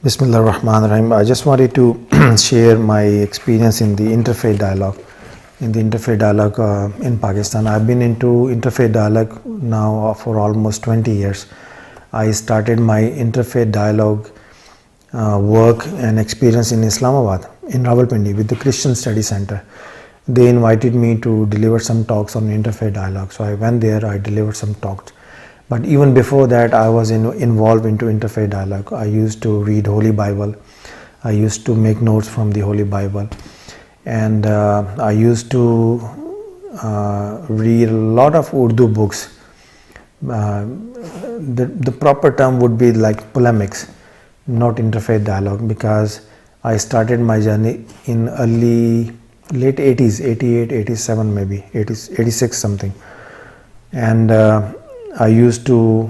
Bismillah ar-Rahman ar-Rahim. I just wanted to share my experience in the interfaith dialogue. In Pakistan. I've been into interfaith dialogue now for almost 20 years. I started my interfaith dialogue work and experience in Islamabad, in Rawalpindi, with the Christian Study Center. They invited me to deliver some talks on interfaith dialogue. So I went there, I delivered some talks. But even before that, I was involved into interfaith dialogue. I used to read Holy Bible. I used to make notes from the Holy Bible. And I used to read a lot of Urdu books. The proper term would be like polemics, not interfaith dialogue, because I started my journey in late 80s, 88, 87 maybe, 86 something. And I used to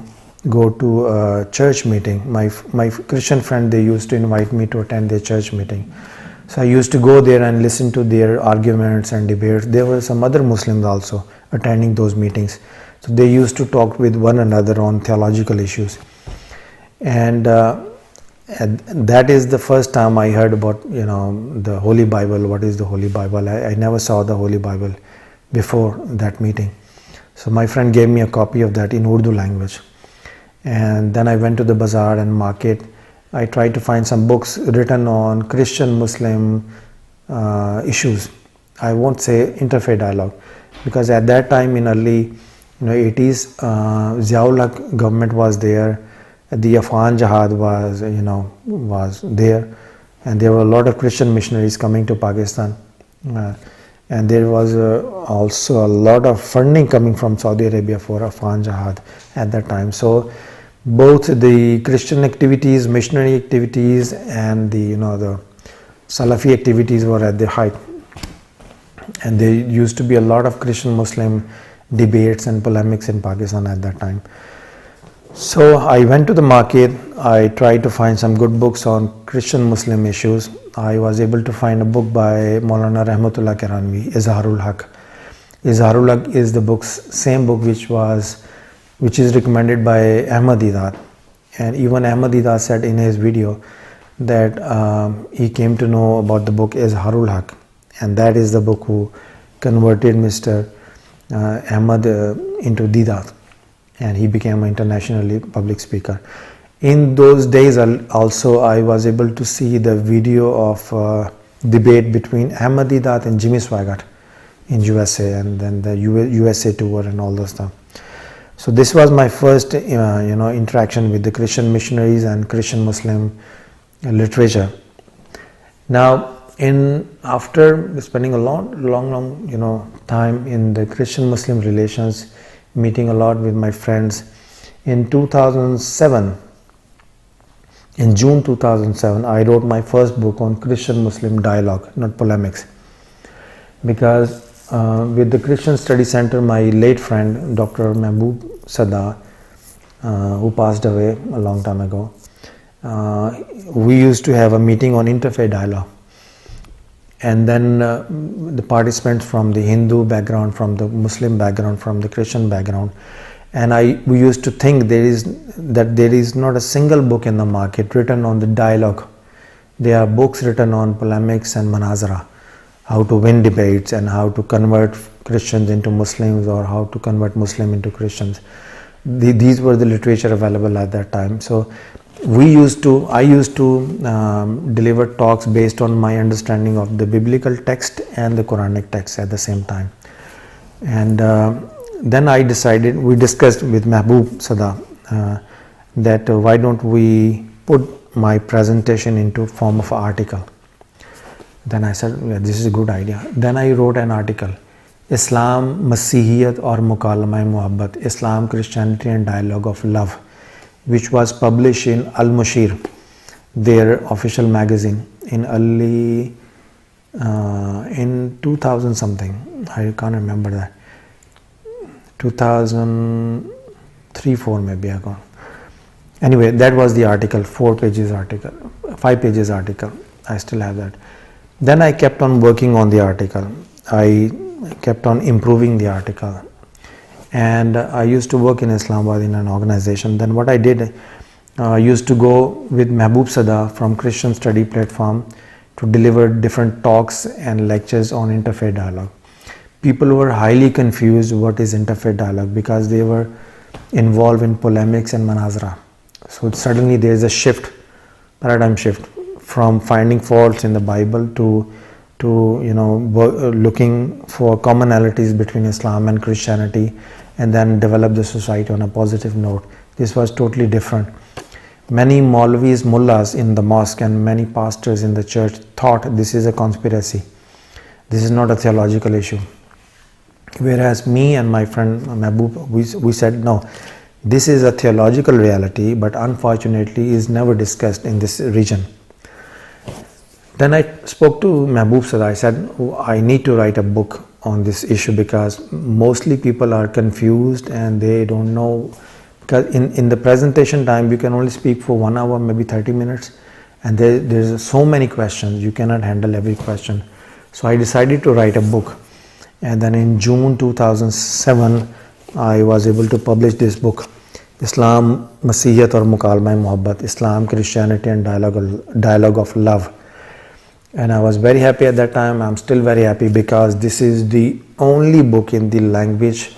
go to a church meeting. My Christian friend, they used to invite me to attend their church meeting. So I used to go there and listen to their arguments and debates. There were some other Muslims also attending those meetings. So they used to talk with one another on theological issues. And that is the first time I heard about, the Holy Bible. What is the Holy Bible? I never saw the Holy Bible before that meeting. So my friend gave me a copy of that in Urdu language. And then I went to the bazaar and market. I tried to find some books written on Christian Muslim issues. I won't say interfaith dialogue, because at that time in early 80s, Ziaul Haq government was there. The Afghan Jihad was there, and there were a lot of Christian missionaries coming to Pakistan. And there was also a lot of funding coming from Saudi Arabia for Afghan Jihad at that time. So both the Christian activities, missionary activities, and the Salafi activities were at the height. And there used to be a lot of Christian Muslim debates and polemics in Pakistan at that time. So I went to the market. I tried to find some good books on Christian Muslim issues. I was able to find a book by Maulana Rahmatullah Kiranvi, Izharul Haq. Izharul Haq is the same book which is recommended by Ahmad Didat. And even Ahmad Didat said in his video that he came to know about the book Izharul Haq, and that is the book who converted Mr. Ahmad into Didat, and he became an internationally public speaker. In those days also, I was able to see the video of debate between Ahmad Didat and Jimmy Swaggart in USA, and then the USA tour and all those stuff. So this was my first interaction with the Christian missionaries and Christian Muslim literature. Now, after spending a long time in the Christian Muslim relations, meeting a lot with my friends, in 2007, in June 2007, I wrote my first book on Christian Muslim dialogue, not polemics, because with the Christian Study Center, my late friend Dr. Mahbub Sada, who passed away a long time ago, we used to have a meeting on interfaith dialogue. And then the participants from the Hindu background, from the Muslim background, from the Christian background, and we used to think there is not a single book in the market written on the dialogue. There are books written on polemics and manazara, how to win debates and how to convert Christians into Muslims, or how to convert Muslim into Christians. These were the literature available at that time. So I used to deliver talks based on my understanding of the biblical text and the Quranic text at the same time. And then we discussed with Mahbub Sada that why don't we put my presentation into form of article. Then I said, yeah, this is a good idea. Then I wrote an article, Islam, Masihiyat aur Mukalama Muhabbat, Islam, Christianity and Dialogue of Love, which was published in Al-Mushir, their official magazine, in 2000 something. I can't remember that. 2003, 4 maybe ago. Anyway, that was the article, 5 pages article. I still have that. Then I kept on working on the article. I kept on improving the article. And I used to work in Islamabad in an organization. Then what I did, used to go with Mehboob Sada from Christian Study Platform to deliver different talks and lectures on interfaith dialogue. People were highly confused what is interfaith dialogue because they were involved in polemics and manazara. So suddenly there is a shift, paradigm shift from finding faults in the Bible to looking for commonalities between Islam and Christianity, and then develop the society on a positive note. This was totally different. Many Maulvis, mullahs in the mosque and many pastors in the church thought this is a conspiracy. This is not a theological issue. Whereas me and my friend Mehboob, we said no, this is a theological reality, but unfortunately is never discussed in this region. Then I spoke to Mehboob Sada. I said, I need to write a book on this issue because mostly people are confused and they don't know. Because in the presentation time, you can only speak for 1 hour, maybe 30 minutes. And there's so many questions. You cannot handle every question. So I decided to write a book. And then in June 2007, I was able to publish this book, Islam, Masihiyat aur Mukalma-e-Muhabbat, Islam, Christianity and Dialogue of Love. And I was very happy at that time. I'm still very happy because this is the only book in the language,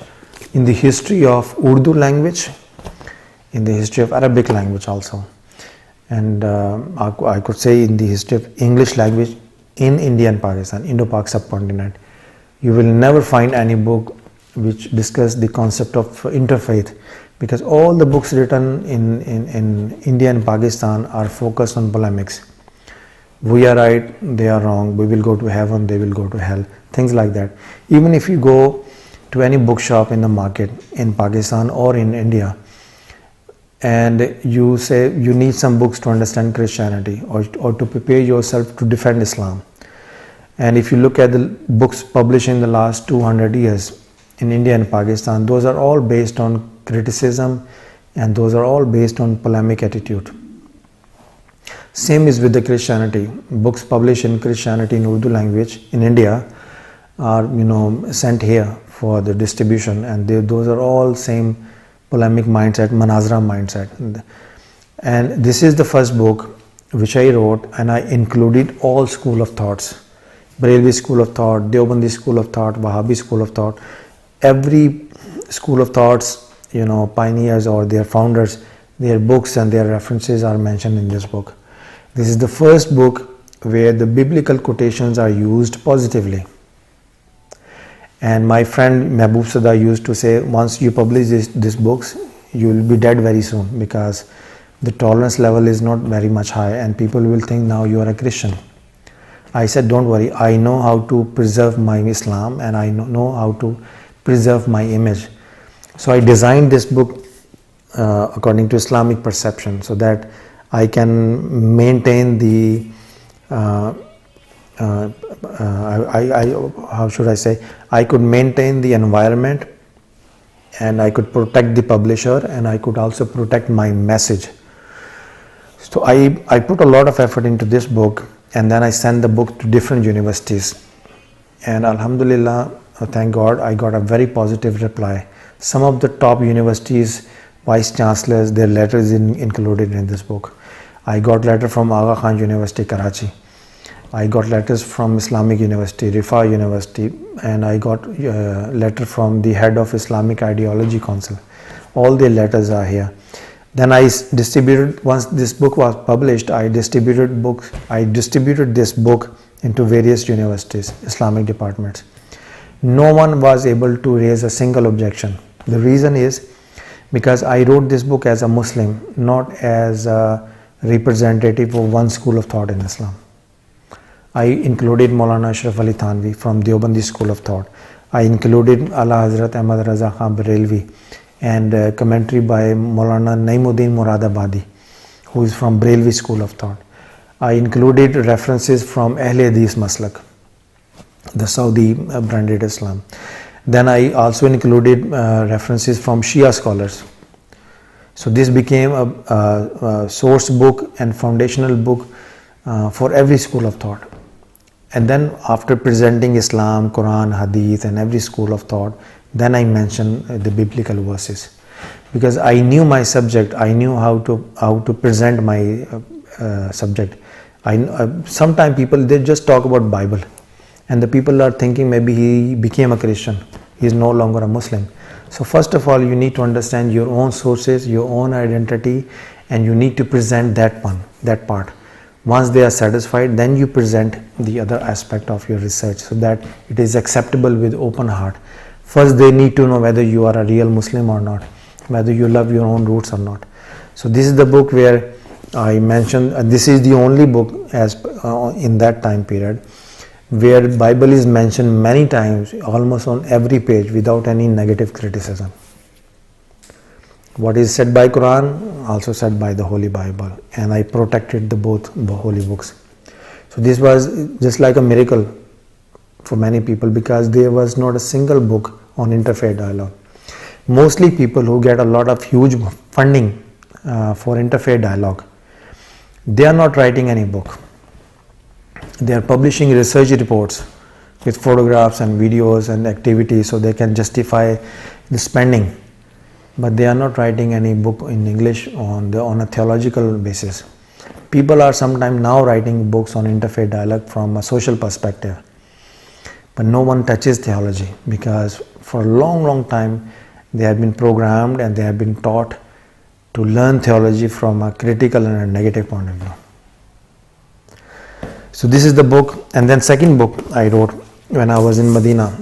in the history of Urdu language, in the history of Arabic language also. And I could say in the history of English language in India and Pakistan, Indo-Pak subcontinent. You will never find any book which discuss the concept of interfaith, because all the books written in India and Pakistan are focused on polemics. We are right, they are wrong, we will go to heaven, they will go to hell, things like that. Even if you go to any bookshop in the market in Pakistan or in India and you say you need some books to understand Christianity or to prepare yourself to defend Islam, and if you look at the books published in the last 200 years in India and Pakistan, those are all based on criticism and those are all based on polemic attitude. Same is with the Christianity. Books published in Christianity in Urdu language in India are sent here for the distribution, and those are all same polemic mindset, manazara mindset. And this is the first book which I wrote, and I included all school of thoughts. Barelvi school of thought, Deobandi school of thought, Wahhabi school of thought. Every school of thoughts, pioneers or their founders, their books and their references are mentioned in this book. This is the first book where the biblical quotations are used positively. And my friend Mehboob Sada used to say, once you publish these books, you will be dead very soon, because the tolerance level is not very much high and people will think now you are a Christian. I said, don't worry, I know how to preserve my Islam and I know how to preserve my image. So I designed this book according to Islamic perception, so that I can maintain the how should I say, I could maintain the environment and I could protect the publisher and I could also protect my message. So I put a lot of effort into this book, and then I sent the book to different universities, and Alhamdulillah, thank God, I got a very positive reply. Some of the top universities, vice chancellors, their letters included in this book. I got letter from Aga Khan University, Karachi. I got letters from Islamic University, Rifa University, and I got letter from the head of Islamic Ideology Council. All the letters are here. Then I distributed, once this book was published, I distributed this book into various universities, Islamic departments. No one was able to raise a single objection. The reason is because I wrote this book as a Muslim, not as a representative of one school of thought in Islam. I included Maulana Ashraf Ali Thanvi from Deobandi school of thought. I included Ala Hazrat Ahmad Raza Khan Barelvi and commentary by Maulana Naeemuddin Muradabadi, who is from Barelvi school of thought. I included references from Ahle Hadith Maslak, the Saudi branded Islam. Then I also included references from Shia scholars. So this became a source book and foundational book for every school of thought. And then after presenting Islam, Quran, Hadith and every school of thought, then I mentioned the biblical verses. because I knew my subject. I knew how to present my subject. Sometimes people, they just talk about Bible, and the people are thinking maybe he became a Christian, he is no longer a Muslim. So first of all, you need to understand your own sources, your own identity, and you need to present that part. Once they are satisfied, then you present the other aspect of your research, so that it is acceptable with open heart. First, they need to know whether you are a real Muslim or not, whether you love your own roots or not. So this is the book where I mentioned, this is the only book as in that time period where Bible is mentioned many times, almost on every page, without any negative criticism. What is said by Quran, also said by the Holy Bible, and I protected both the holy books. So this was just like a miracle for many people, because there was not a single book on interfaith dialogue. Mostly people who get a lot of huge funding for interfaith dialogue, they are not writing any book. They are publishing research reports with photographs and videos and activities, so they can justify the spending. But they are not writing any book in English on a theological basis. People are sometimes now writing books on interfaith dialogue from a social perspective, but no one touches theology, because for a long time they have been programmed and they have been taught to learn theology from a critical and a negative point of view. So this is the book. And then second book I wrote when I was in Medina.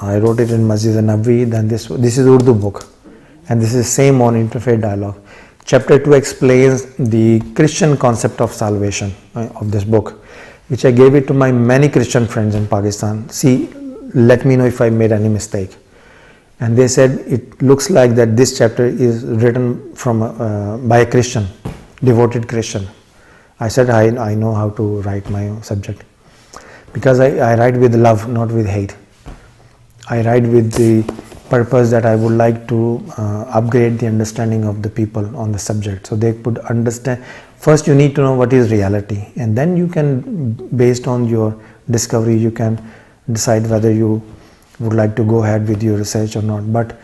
I wrote it in Masjid al-Nabawi. Then this is Urdu book, and this is same on interfaith dialogue. Chapter 2 explains the Christian concept of salvation of this book, which I gave it to my many Christian friends in Pakistan. See, let me know if I made any mistake. And they said it looks like that this chapter is written from by a Christian, devoted Christian. I said I know how to write my subject, because I write with love, not with hate. I write with the purpose that I would like to upgrade the understanding of the people on the subject, so they could understand. First you need to know what is reality, and then you can, based on your discovery, you can decide whether you would like to go ahead with your research or not. But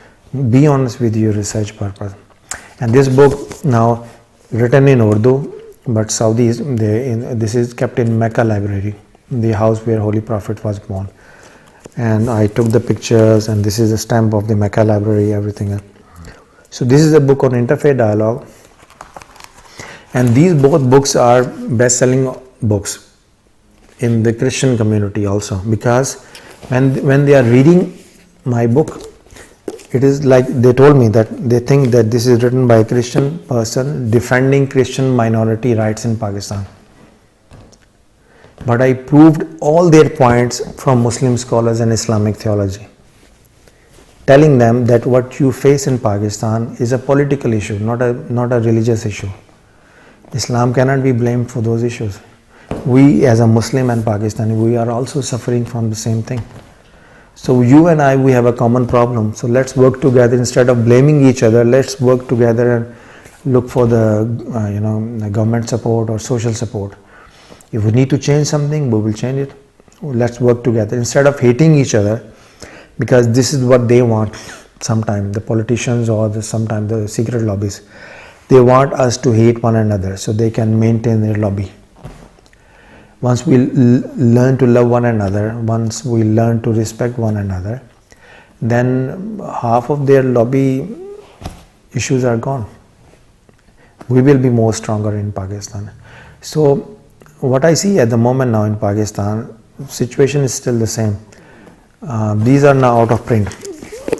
be honest with your research purpose. And this book now written in Urdu, but Saudis, this is kept in Mecca library, the house where Holy Prophet was born. And I took the pictures, and this is a stamp of the Mecca library, everything else. So this is a book on interfaith dialogue, and these both books are best-selling books in the Christian community also, because when they are reading my book, it is like they told me that they think that this is written by a Christian person defending Christian minority rights in Pakistan. But I proved all their points from Muslim scholars and Islamic theology, telling them that what you face in Pakistan is a political issue, not a religious issue. Islam cannot be blamed for those issues. We as a Muslim and Pakistani, we are also suffering from the same thing. So you and I, we have a common problem. So let's work together. Instead of blaming each other, let's work together and look for the government support or social support. If we need to change something, we will change it. Let's work together instead of hating each other, because this is what they want. Sometimes the politicians or sometimes the secret lobbies, they want us to hate one another so they can maintain their lobby. Once we learn to love one another, once we learn to respect one another, then half of their lobby issues are gone. We will be more stronger in Pakistan. So what I see at the moment now in Pakistan, situation is still the same. These are now out of print,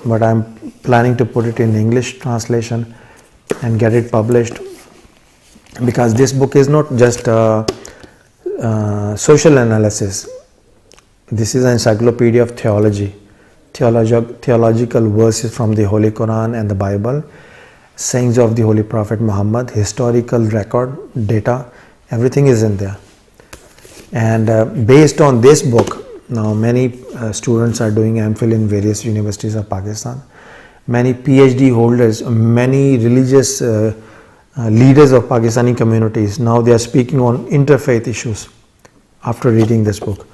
but I'm planning to put it in English translation and get it published, because this book is not just social analysis. This is an encyclopedia of theology, theological verses from the Holy Quran and the Bible, sayings of the Holy Prophet Muhammad, historical record, data, everything is in there. And based on this book, now many students are doing MPhil in various universities of Pakistan. Many PhD holders, many religious leaders of Pakistani communities, now they are speaking on interfaith issues after reading this book.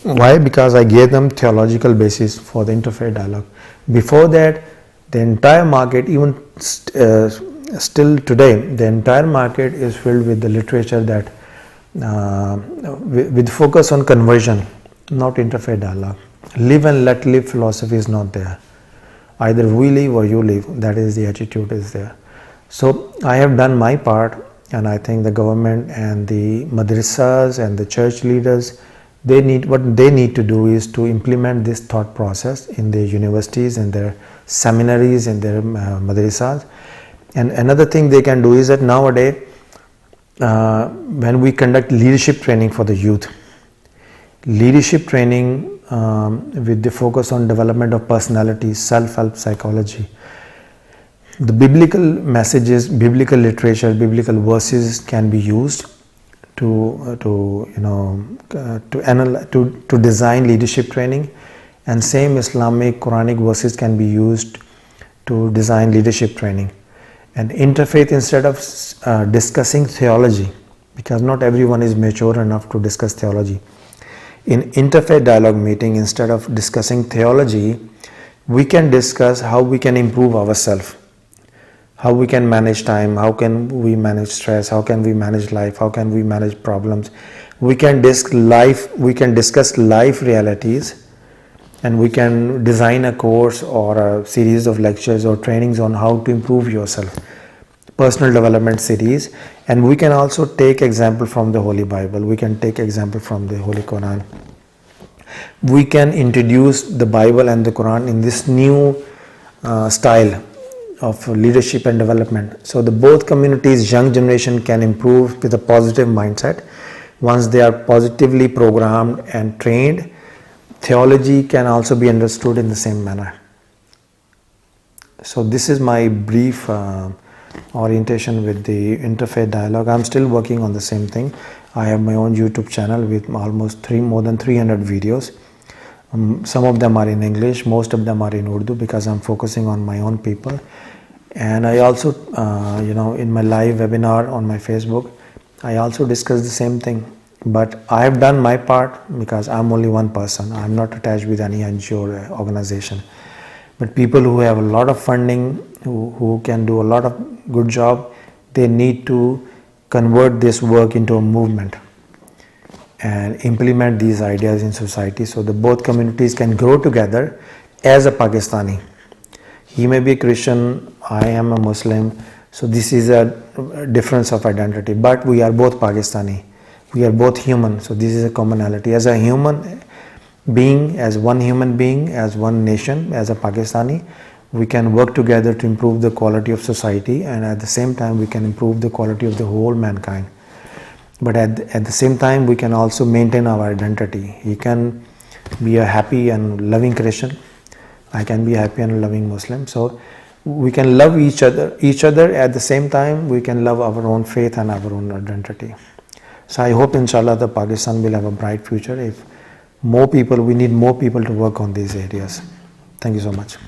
Why? Because I gave them theological basis for the interfaith dialogue. Before that, The entire market, even still today, the entire market is filled with the literature that with focus on conversion, not interfaith dialogue. Live and let live philosophy is not there. Either we live or you live. That is the attitude is there. So I have done my part, and I think the government and the madrasas and the church leaders, what they need to do is to implement this thought process in their universities, in their seminaries, in their madrasas. And another thing they can do is that nowadays, when we conduct leadership training for the youth, leadership training with the focus on development of personality, self-help psychology, the biblical messages, biblical literature, biblical verses can be used to design leadership training, and same Islamic Quranic verses can be used to design leadership training. And interfaith, instead of discussing theology, because not everyone is mature enough to discuss theology, in interfaith dialogue meeting, instead of discussing theology, we can discuss how we can improve ourselves, how we can manage time, how can we manage stress, how can we manage life, how can we manage problems. We can discuss life realities, and we can design a course or a series of lectures or trainings on how to improve yourself, personal development series. And we can also take example from the Holy Bible, we can take example from the Holy Quran. We can introduce the Bible and the Quran in this new style of leadership and development. So the both communities, young generation can improve with a positive mindset. Once they are positively programmed and trained, theology can also be understood in the same manner. So this is my brief orientation with the interfaith dialogue. I'm still working on the same thing. I have my own YouTube channel with almost more than 300 videos. Some of them are in English, most of them are in Urdu, because I'm focusing on my own people. And I also, in my live webinar on my Facebook, I also discuss the same thing. But I have done my part, because I'm only one person. I'm not attached with any NGO or organization. But people who have a lot of funding, who can do a lot of good job, they need to convert this work into a movement and implement these ideas in society, so that both communities can grow together as a Pakistani. He may be a Christian, I am a Muslim, so this is a difference of identity, but we are both Pakistani, we are both human, so this is a commonality. As a human being, as one human being, as one nation, as a Pakistani, we can work together to improve the quality of society, and at the same time we can improve the quality of the whole mankind. But at the same time we can also maintain our identity. He can be a happy and loving Christian, I can be happy and loving Muslim, so we can love each other at the same time we can love our own faith and our own identity. So I hope inshallah the Pakistan will have a bright future if more people, we need more people to work on these areas. Thank you so much.